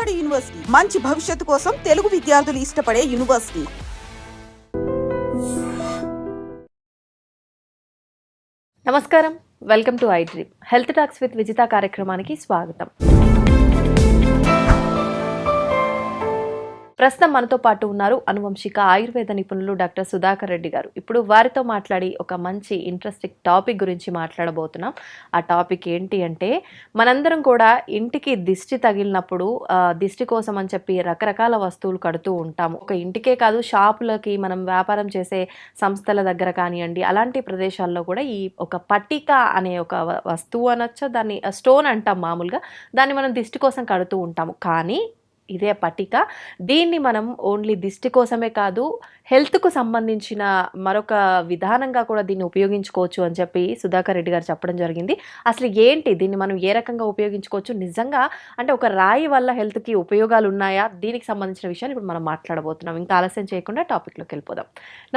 నాడు యూనివర్సిటీ మంచి భవిష్యత్తు కోసం తెలుగు విద్యార్థులు ఇష్టపడే యూనివర్సిటీ. నమస్కారం, welcome to I dream. Health talks with Vijitha కార్యక్రమానికి స్వాగతం. ప్రస్తుతం మనతో పాటు ఉన్నారు అనువంశిక ఆయుర్వేద నిపుణులు డాక్టర్ సుధాకర్ రెడ్డి గారు. ఇప్పుడు వారితో మాట్లాడి ఒక మంచి ఇంట్రెస్టింగ్ టాపిక్ గురించి మాట్లాడబోతున్నాం. ఆ టాపిక్ ఏంటి అంటే, మనందరం కూడా ఇంటికి దిష్టి తగిలినప్పుడు దిష్టి కోసం అని చెప్పి రకరకాల వస్తువులు కడుతూ ఉంటాము. ఒక ఇంటికే కాదు, షాపులకి, మనం వ్యాపారం చేసే సంస్థల దగ్గర కానివ్వండి, అలాంటి ప్రదేశాల్లో కూడా ఈ ఒక పట్టిక అనే ఒక వస్తువు అనొచ్చు, దాన్ని స్టోన్ అంటాం మామూలుగా, దాన్ని మనం దిష్టి కోసం కడుతూ ఉంటాము. కానీ ఇదే పట్టిక, దీన్ని మనం ఓన్లీ దిష్టి కోసమే కాదు, హెల్త్కు సంబంధించిన మరొక విధానంగా కూడా దీన్ని ఉపయోగించుకోవచ్చు అని చెప్పి సుధాకర్ రెడ్డి గారు చెప్పడం జరిగింది. అసలు ఏంటి, దీన్ని మనం ఏ రకంగా ఉపయోగించుకోవచ్చు, నిజంగా అంటే ఒక రాయి వల్ల హెల్త్కి ఉపయోగాలు ఉన్నాయా, దీనికి సంబంధించిన విషయాలు ఇప్పుడు మనం మాట్లాడబోతున్నాం. ఇంకా ఆలస్యం చేయకుండా టాపిక్లోకి వెళ్ళిపోదాం.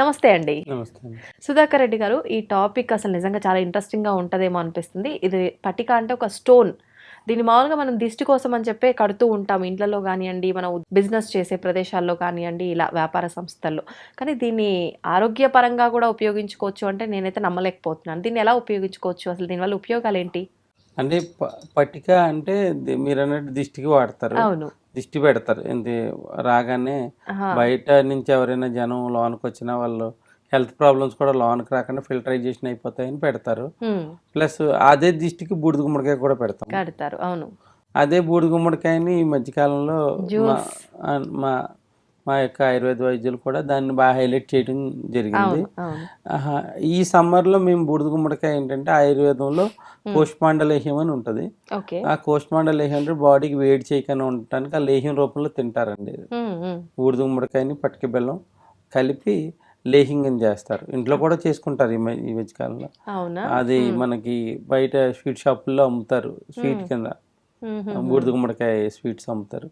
నమస్తే అండి. సుధాకర్ రెడ్డి గారు, ఈ టాపిక్ అసలు నిజంగా చాలా ఇంట్రెస్టింగ్గా ఉంటుందేమో అనిపిస్తుంది. ఇది పట్టిక అంటే ఒక స్టోన్, దీన్ని మామూలుగా మనం దిష్టి కోసం అని చెప్పి కడుతూ ఉంటాం, ఇంట్లో కానివ్వండి, మనం బిజినెస్ చేసే ప్రదేశాల్లో కానివ్వండి, ఇలా వ్యాపార సంస్థల్లో. కానీ దీన్ని ఆరోగ్యపరంగా కూడా ఉపయోగించుకోవచ్చు అంటే నేనైతే నమ్మలేకపోతున్నాను. దీన్ని ఎలా ఉపయోగించుకోవచ్చు, అసలు దీనివల్ల ఉపయోగాలు ఏంటి? అంటే పట్టిక అంటే మీరు అన్నట్టు దిష్టికి వాడతారు. అవును, దిష్టి పెడతారు. రాగానే బయట నుంచి ఎవరైనా జనం లోనికి వచ్చినా వాళ్ళు హెల్త్ ప్రాబ్లమ్స్ కూడా లోనికి రాకుండా ఫిల్టరైజేషన్ అయిపోతాయని పెడతారు. ప్లస్ అదే దిష్టికి బూడిద గుమ్మడికాయ కూడా పెడతారు. అవును, అదే బూడిద గుమ్మడికాయని ఈ మధ్యకాలంలో మా యొక్క ఆయుర్వేద వైద్యులు కూడా దాన్ని బాగా హైలైట్ చేయడం జరిగింది. ఈ సమ్మర్లో మేము బూడిద గుమ్మడికాయ ఏంటంటే ఆయుర్వేదంలో కోష్మాండలేహ్యం అని ఉంటుంది. ఆ కోష్మాండలేహ్యం అంటే బాడీకి వేడి చేయకుండా ఉండటానికి ఆ లేహ్యం రూపంలో తింటారండి. బూడిద గుమ్మడికాయని పటిక బెల్లం కలిపి లేహింగం చేస్తారు. ఇంట్లో కూడా చేసుకుంటారు ఈ మధ్యకాలంలో. అది మనకి బయట స్వీట్ షాపుల్లో అమ్ముతారు, స్వీట్ కింద బూడిద గుమ్మడికాయ స్వీట్స్ అమ్ముతారు.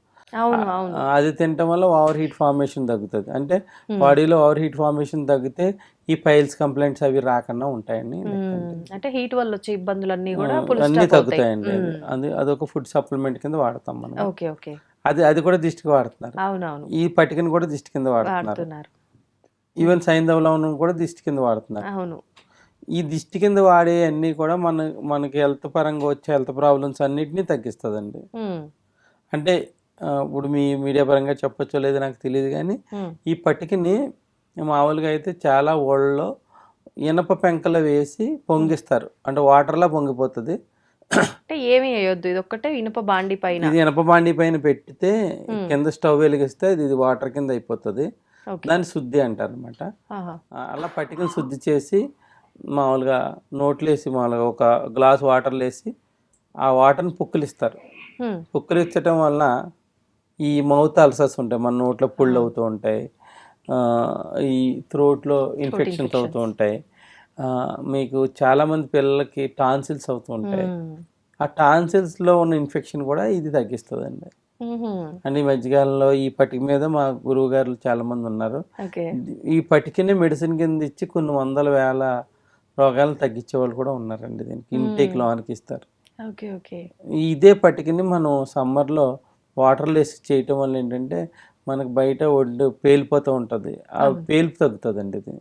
అది తినటం వల్ల ఓవర్ హీట్ ఫార్మేషన్ తగ్గుతుంది. అంటే బాడీలో ఓవర్ హీట్ ఫార్మేషన్ తగ్గితే ఈ పైల్స్ కంప్లైంట్స్ అవి రాకుండా ఉంటాయండి. అంటే హీట్ వల్ల వచ్చే ఇబ్బందులన్నీ కూడా అన్ని తగ్గుతాయండి. అదొక ఫుడ్ సప్లిమెంట్ కింద వాడతాం మనం. అది కూడా దిష్టికి వాడుతున్నారు. ఈ పట్టికను కూడా దిష్టి కింద వాడుతున్నారు. ఈవెన్ సైంధవ లవణం కూడా దిష్టి కింద వాడుతున్నారు. ఈ దిష్టి కింద వాడే అన్ని కూడా మనకి హెల్త్ పరంగా వచ్చే హెల్త్ ప్రాబ్లమ్స్ అన్నిటినీ తగ్గిస్తుందండి. అంటే ఇప్పుడు మీ మీడియా పరంగా చెప్పొచ్చో లేదో నాకు తెలియదు, కానీ ఈ పట్టికని మామూలుగా అయితే చాలా ఓళ్ళలో ఇనప పెంకలు వేసి పొంగిస్తారు. అంటే వాటర్లా పొంగిపోతుంది. అంటే ఏమి వేయొద్దు, ఇది ఒక్కటే ఇనుప బాండి పైన, ఇది ఇనప బాండి పైన పెడితే కింద స్టవ్ వెలిగిస్తే ఇది వాటర్ కింద అయిపోతుంది. దాన్ని శుద్ధి అంటారు అనమాట. అలా పట్టికను శుద్ధి చేసి మామూలుగా నోట్లేసి మామూలుగా ఒక గ్లాస్ వాటర్లు వేసి ఆ వాటర్ని పుక్కిలిస్తారు. పుక్కిలిచ్చటం వల్ల ఈ మౌత్ అల్సర్స్ ఉంటాయి, మన నోట్లో పుళ్ళు అవుతూ ఉంటాయి, ఈ థ్రోట్లో ఇన్ఫెక్షన్స్ అవుతూ ఉంటాయి. మీకు చాలామంది పిల్లలకి టాన్సిల్స్ అవుతూ ఉంటాయి. ఆ టాన్సిల్స్లో ఉన్న ఇన్ఫెక్షన్ కూడా ఇది తగ్గిస్తుందండి. అంటే ఈ మధ్యకాలంలో ఈ పట్టిక మీద మా గురువు గారు చాలా మంది ఉన్నారు. ఈ పట్టికని మెడిసిన్ కింద ఇచ్చి కొన్ని వందల వేల రోగాలను తగ్గించే వాళ్ళు కూడా ఉన్నారండి. దీనికి ఇంటేక్ లోనికి ఇస్తారు. ఇదే పట్టికని మనం సమ్మర్లో వాటర్లో వేసి చేయటం వల్ల ఏంటంటే మనకు బయట ఒడ్డు పేలిపోతూ ఉంటుంది, ఆ పేలుపు తగ్గుతుందండి. ఇది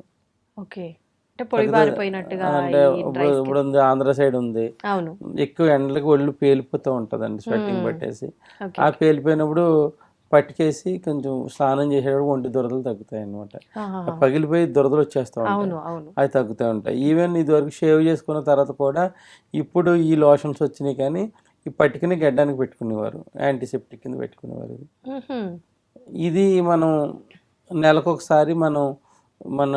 అంటే ఇప్పుడు ఉంది ఆంధ్ర సైడ్ ఉంది, ఎక్కువ ఎండలకు ఒళ్ళు పేలిపోతూ ఉంటుందండి, స్వెట్టింగ్ పట్టేసి. ఆ పేలిపోయినప్పుడు పట్టుకేసి కొంచెం స్నానం చేసేటప్పుడు ఒంటి దురదలు తగ్గుతాయి అనమాట. పగిలిపోయి దురదలు వచ్చేస్తూ ఉంటాయి, అవి తగ్గుతూ ఉంటాయి. ఈవెన్ ఇదివరకు షేవ్ చేసుకున్న తర్వాత కూడా ఇప్పుడు ఈ లోషన్స్ వచ్చినాయి, కానీ ఈ పట్టుకుని గడ్డానికి పెట్టుకునేవారు, యాంటీసెప్టిక్ కింద పెట్టుకునేవారు. ఇది మనం నెలకొకసారి మన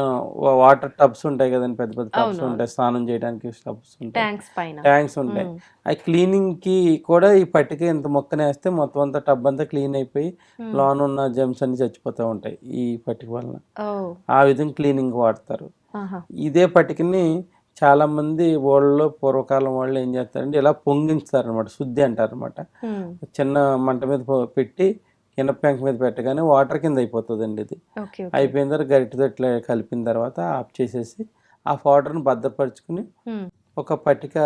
వాటర్ టబ్స్ ఉంటాయి కదండి, పెద్ద పెద్ద టబ్స్ ఉంటాయి, స్నానం చేయడానికి టబ్స్ ఉంటాయి, ట్యాంక్స్ ఉంటాయి. ఆ క్లీనింగ్ కి కూడా ఈ పట్టిక ఇంత మొక్కనేస్తే మొత్తం అంతా టబ్ అంతా క్లీన్ అయిపోయి లోన్ ఉన్న జెమ్స్ అన్ని చచ్చిపోతూ ఉంటాయి ఈ పట్టిక వలన. ఆ విధంగా క్లీనింగ్ వాడతారు. ఇదే పట్టికని చాలా మంది ఊళ్ళలో పూర్వకాలం వాళ్ళు ఏం చేస్తారంటే ఇలా పొంగిస్తారు అనమాట, శుద్ధి అంటారు అనమాట. చిన్న మంట మీద పెట్టి ఇనప పెంక మీద పెట్టగానే వాటర్ కింద అయిపోతుందండి. ఇది అయిపోయిన తర్వాత గరిటెతో ఇట్లా కలిపిన తర్వాత ఆఫ్ చేసేసి ఆ వాటర్ని భద్రపరుచుకుని ఒక పట్టిక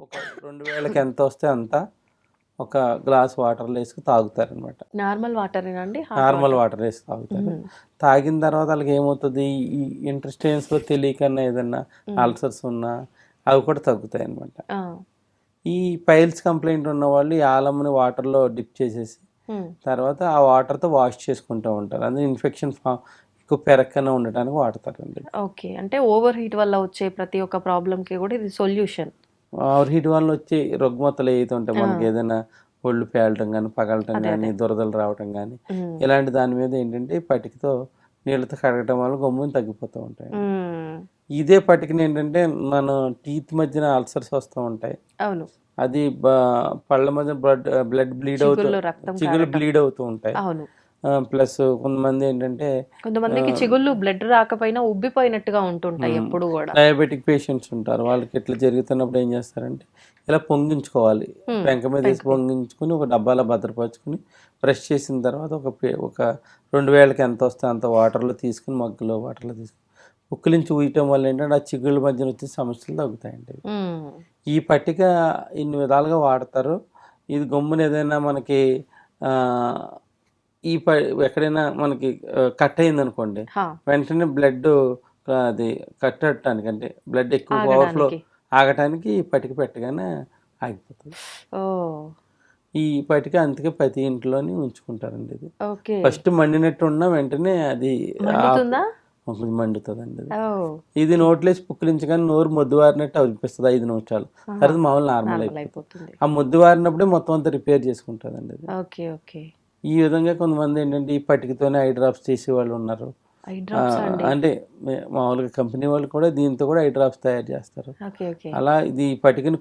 ఒక 2000కి ఎంత వస్తే అంత ఒక గ్లాస్ వాటర్లో వేసుకుని తాగుతారు అనమాట. నార్మల్ వాటర్ అండి? నార్మల్ వాటర్ వేసి తాగుతారు. తాగిన తర్వాత వాళ్ళకి ఏమవుతుంది, ఈ ఇంటెస్టైన్స్లో తెలియకన్నా ఏదన్నా అల్సర్స్ ఉన్నా అవి కూడా తగ్గుతాయి అనమాట. ఈ పైల్స్ కంప్లైంట్ ఉన్న వాళ్ళు ఈ ఆలంని వాటర్లో డిప్ చేసేసి తర్వాత ఆ వాటర్తో వాష్ చేసుకుంటూ ఉంటారు. అందుకే ఇన్ఫెక్షన్ ఎక్కువ పెరగకుండా ఉండటానికి వాడతారండి. ఓకే, అంటే ఓవర్ హీట్ వల్ల వచ్చే ప్రతి ఒక్క ప్రాబ్లంకి కూడా ఇది సొల్యూషన్. ఓవర్ హీట్ వల్ల వచ్చే రుగ్మతలు ఏదైతే ఉంటాయి, మనకి ఏదైనా ఒళ్ళు పేలటం కానీ, పగలటం కానీ, దురదలు రావటం కానీ, ఇలాంటి దాని మీద ఏంటంటే పటికతో నీళ్ళతో కడగటం వల్ల గమ్ముని తగ్గిపోతూ ఉంటాయి. ఇదే పటికని ఏంటంటే మన టీత్ మధ్యన అల్సర్స్ వస్తూ ఉంటాయి. అవును, అది పళ్ళ మధ్య బ్లడ్ బ్లీడ్ అవుతూ, చిగుళ్ళు బ్లీడ్ అవుతూ ఉంటాయి. అవును, ప్లస్ కొంతమంది ఏంటంటే కొంతమందికి చిగుళ్ళు బ్లడ్ రాకపోయినా ఉబ్బిపోయినట్టుగా ఉంటుంటాయి ఎప్పుడు కూడా. డయాబెటిక్ పేషెంట్స్ ఉంటారు, వాళ్ళకి ఇట్లా జరుగుతున్నప్పుడు ఏం చేస్తారంటే ఇలా పొంగించుకోవాలి, పెంక మీద వేసి పొంగించుకుని ఒక డబ్బాలో భద్రపరుచుకుని బ్రష్ చేసిన తర్వాత ఒక 2 వేళకి ఎంత వస్తే అంత వాటర్లో తీసుకుని, మగ్గులో వాటర్లో తీసుకుని ఉక్కులించి ఊయటం వల్ల ఏంటంటే ఆ చిగుళ్ళ మధ్యన వచ్చే సమస్యలు తగ్గుతాయండి. ఈ పట్టిక ఇన్ని విధాలుగా వాడతారు. ఇది గమ్మున ఏదైనా మనకి ఎక్కడైనా మనకి కట్ అయింది అనుకోండి, వెంటనే బ్లడ్ అది కట్టడానికి, అంటే బ్లడ్ ఎక్కువ ఓవర్ఫ్లో ఆగటానికి ఈ పటిక పెట్టగానే ఆగిపోతుంది. ఈ పటిక అందుకే ప్రతి ఇంట్లోని ఉంచుకుంటారండి. ఇది ఫస్ట్ మండినట్టు ఉన్నా వెంటనే అది మండుతుందండి. ఇది నోట్లేసి పుక్కిలించగానే నోరు మొద్దువారినట్టు అనిపిస్తుంది 5 నిమిషాలు, తర్వాత మామూలు నార్మల్ అయిపోతుంది. ఆ మొద్దువారినప్పుడే మొత్తం అంతా రిపేర్ చేసుకుంటుందండి అది. ఈ విధంగా కొంతమంది ఏంటంటే ఈ పటికతోనే ఐ డ్రాప్స్ చేసే వాళ్ళు ఉన్నారు. అంటే మామూలుగా కంపెనీ వాళ్ళు కూడా దీంతో కూడా ఐ డ్రాప్స్ తయారు చేస్తారు. అలా ఇది పటికని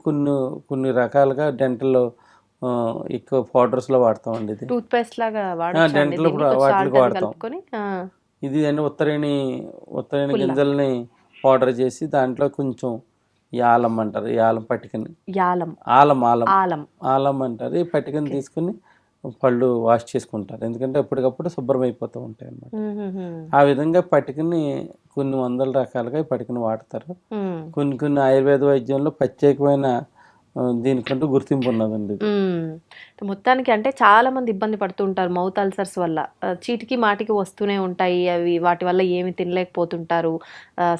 కొన్ని రకాలుగా డెంటల్లో ఎక్కువ పౌడర్స్లో వాడతామండి. ఇది డెంటల్ వాటికి వాడతాం. ఇది అంటే ఉత్తరేణి గింజల్ని పౌడర్ చేసి దాంట్లో కొంచెం యాలం అంటారు, యాలం పటికని ఆలం అంటారు. ఈ పటికని తీసుకుని పళ్ళు వాష్ చేసుకుంటారు, ఎందుకంటే ఎప్పటికప్పుడు శుభ్రం అయిపోతూ ఉంటాయి అన్నమాట. ఆ విధంగా పటికని కొన్ని వందల రకాలుగా ఈ పటికని వాడతారు. కొన్ని ఆయుర్వేద వైద్యంలో ప్రత్యేకమైన దీనికంటూ గుర్తింపు ఉన్నదండి. మొత్తానికి అంటే చాలా మంది ఇబ్బంది పడుతుంటారు మౌత్ అల్సర్స్ వల్ల. చీటికి మాటికి వస్తూనే ఉంటాయి అవి, వాటి వల్ల ఏమి తినలేకపోతుంటారు,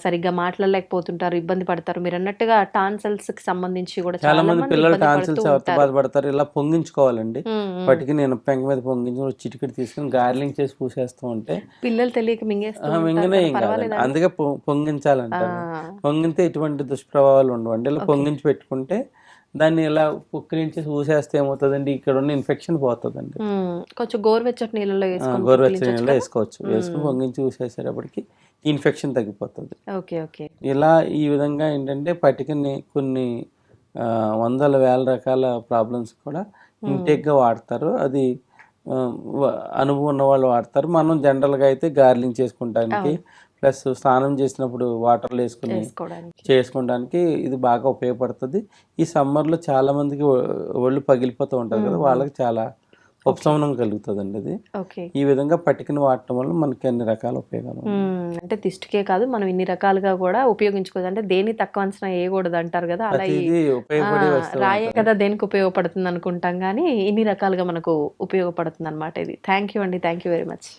సరిగ్గా మాట్లాడలేకపోతుంటారు, ఇబ్బంది పడతారు. మీరు అన్నట్టుగా టాన్సిల్స్ కి సంబంధించి కూడా చాలా మంది పిల్లలు టాన్సిల్స్ బాధపడతారు. ఇలా పొంగించుకోవాలండి, వాటికి నేను పెంక మీద పొంగించి చిటికెట్ తీసుకుని గార్లింగ్ చేసి పూసేస్తూ ఉంటే పిల్లలు తెలియక మింగనే ఏం కాదు, అందుకే పొంగించాలంటారు. పొంగితే ఎటువంటి దుష్ప్రభావాలు ఉండవండి. ఇలా పొంగించి పెట్టుకుంటే దాన్ని ఇలా పుక్కిరించి చూసేస్తే ఏమవుతుందండి, ఇక్కడ ఉన్న ఇన్ఫెక్షన్ పోతుందండి. కొంచెం గోరువెచ్చటి నీళ్ళలో వేసుకోవచ్చు, వేసుకుని పొంగించి చూసేసేటప్పటికి ఇన్ఫెక్షన్ తగ్గిపోతుంది. ఇలా ఈ విధంగా ఏంటంటే పటికని కొన్ని వందల వేల రకాల ప్రాబ్లమ్స్ కూడా ఇంటేక్గా వాడతారు. అది అనుభవం ఉన్న వాళ్ళు వాడతారు. మనం జనరల్గా అయితే గార్లింగ్ చేసుకుంటానికి ప్లస్ స్నానం చేసినప్పుడు వాటర్లో వేసుకుని చేసుకోవడానికి ఇది బాగా ఉపయోగపడుతుంది. ఈ సమ్మర్లో చాలా మందికి ఒళ్ళు పగిలిపోతూ ఉంటుంది కదా, వాళ్ళకి చాలా ఉపశమనం కలుగుతుందండి ఇది. ఈ విధంగా పటికని వాడటం వల్ల మనకి అన్ని రకాల ఉపయోగాలు, అంటే దిష్టికే కాదు మనం ఇన్ని రకాలుగా కూడా ఉపయోగించుకోవచ్చు. అంటే దేని తక్కువ అంచనా వేయకూడదు అంటారు కదా, అలా రాయే కదా దేనికి ఉపయోగపడుతుంది అనుకుంటాం, కానీ ఇన్ని రకాలుగా మనకు ఉపయోగపడుతుంది అనమాట ఇది. థ్యాంక్ యూ అండి, థ్యాంక్ యూ వెరీ మచ్.